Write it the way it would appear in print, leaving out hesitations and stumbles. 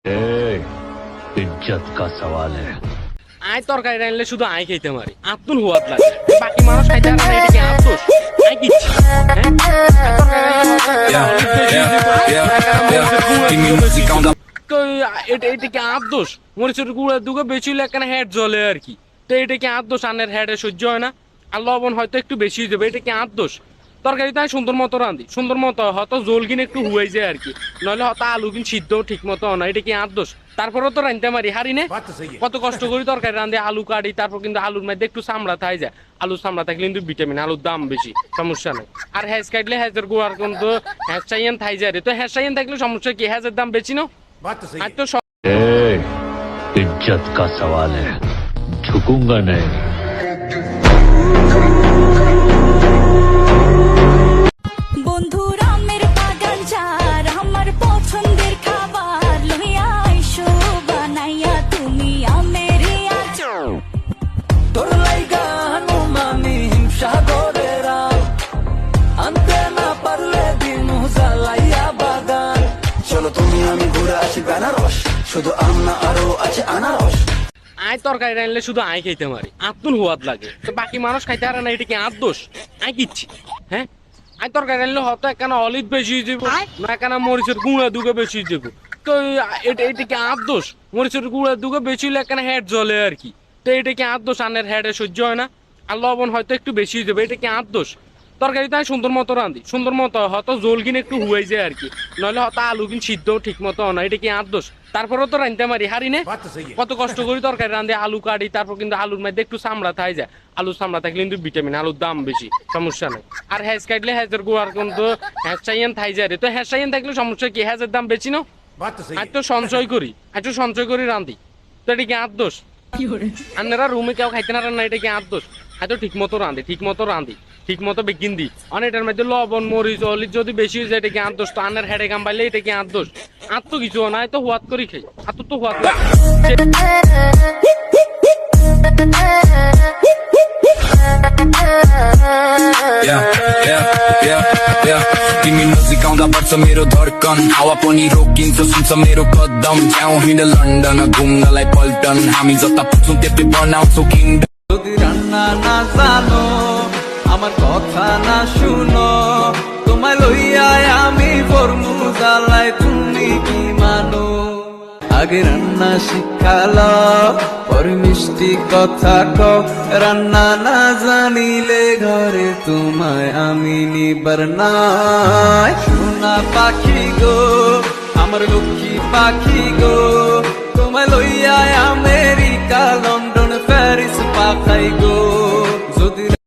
इज्जत का सवाल है। আয় তরকারি রাইলে শুধু আয় খেতে মারি আত্মন হুয়াত লাগে বাকি মানুষ খাইতে পারে না এটা কি আত্মস আয় কিচ্ছি তো এটা কি আত্মস মরিচের গুঁড়া দুগো বেশি একখানে হেড জ্বলে আর কি তো এটা কি আত্মস আনের হেডে সহ্য হয় না আর লবণ হয়তো একটু বেশি দেবে এটা কি আত্মস তরকারিতে আমি সুন্দর মতো রাঁধি সুন্দর মতো হয়তো জোল কিনে একটু হুয়াই যায় আর কি নইলে হয়তো আলু কিন সিদ্ধ ঠিক মতো না এটা কি আত্মস তারপরেও তো রাঁধতে মারি হারি নে কত কষ্ট করি তরকারি রাঁধে আলু কাটি তারপর কিন্তু আলুর মধ্যে একটু চামড়া থাই যায় আলুর চামড়া থাকলে কিন্তু ভিটামিন আলুর দাম বেশি সমস্যা নেই আর হ্যাজ কাটলে হ্যাজের গোয়ার কিন্তু হ্যাজ চাইয়েন থাই যায় তো হ্যাজ চাইয়েন থাকলে সমস্যা কি হ্যাজের দাম বেশি না আর তো इज्जत का सवाल है, झुकूंगा नहीं। বন্ধুরা আমের বাগান যার আমার পছন্দের খাবার লইয়া আইসো বানাইয়া তুমি আমের আচার তোর লাইগা নুমানি হিমসাগরেরা আনতে না পারলে দিন জ্বালাইয়া বাগান চলো তুমি আমি ঘুরে আসি বেনারস শুধু আম না আরো আছে আনারস আয় তরকারি রাইলে শুধু আয় খেতে মারি আত্মন হুয়াত লাগে তো বাকি মানুষ খাইতে পারে না এটা কি আত্মস আয় কিচ্ছি হ্যাঁ আয় তরকারি রাইলে হয়তো একখানা অলিভ বেশি দিব না একখানা মরিচের গুঁড়া দুগে বেশি দিব তো এটা কি আত্মস মরিচের গুঁড়া দুগে বেশি হলে একখানা হেড জ্বলে আর কি তো এটা কি আত্মস আনের হেডে সহ্য হয় না আর লবণ হয়তো একটু বেশি দেবে এটা কি আত্মস তরকারিতে আমি সুন্দর মতো রাঁধি সুন্দর মতো হয়তো জোল কিনে একটু হুয়াই যায় আর কি নইলে হয়তো আলু কিন সিদ্ধ ঠিক মতো না এটা কি আত্মস তারপরেও তো রাঁধতে মারি হারি নে কত কষ্ট করি তরকারি রাঁধে আলু কাটি তারপর কিন্তু আলুর মধ্যে একটু চামড়া থাই যায় আলুর চামড়া থাকলে কিন্তু ভিটামিন আলুর দাম বেশি সমস্যা নেই আর হ্যাজ কাটলে হ্যাজের গোয়ার কিন্তু হ্যাজ চাইয়েন থাই যায় তো হ্যাজ চাইয়েন থাকলে সমস্যা কি হ্যাজের দাম বেশি না আর তো সঞ্চয় করি একটু সঞ্চয় করি রাঁধি তো এটা কি আত্মস আপনারা রুমে কেউ খাইতে না রান্না এটা কি আত্মস হয়তো ঠিক মতো রাঁধি ঠিক মতো বেকিন দি অনেকটার মধ্যে লবণ মরিচ অলিভ যদি বেশি হয়ে যায় এটা কি আত্মস তো আনের হেডে কাম পাইলে এটা কি আত্মস আত্ম কিছু না তো হুয়াত করি খাই আত্ম তো হুয়াত तिमी नजिक आउँदा बढ्छ मेरो धड्कन हावापानी रोकिन्छ सुन्छ मेरो कदम जाउँ हिँड लन्डन घुम्नलाई पल्टन हामी जता पुग्छौँ त्यतै बनाउँछौँ किङडम যদি রান্না না জানো আমার কথা না শুনো তোমায় লইয়া আমি ফরমু জ্বালাই তুমি কি মানো আগে রান্না শিখালো পরে মিষ্টি কথা কও রান্না না জানিলে ঘরে তোমায় আমি নিবার নাই সোনা পাখি গো আমার লক্ষ্মী পাখি গো তোমায় লইয়া আমেরিকা লন্ডন প্যারিস পাখাই গো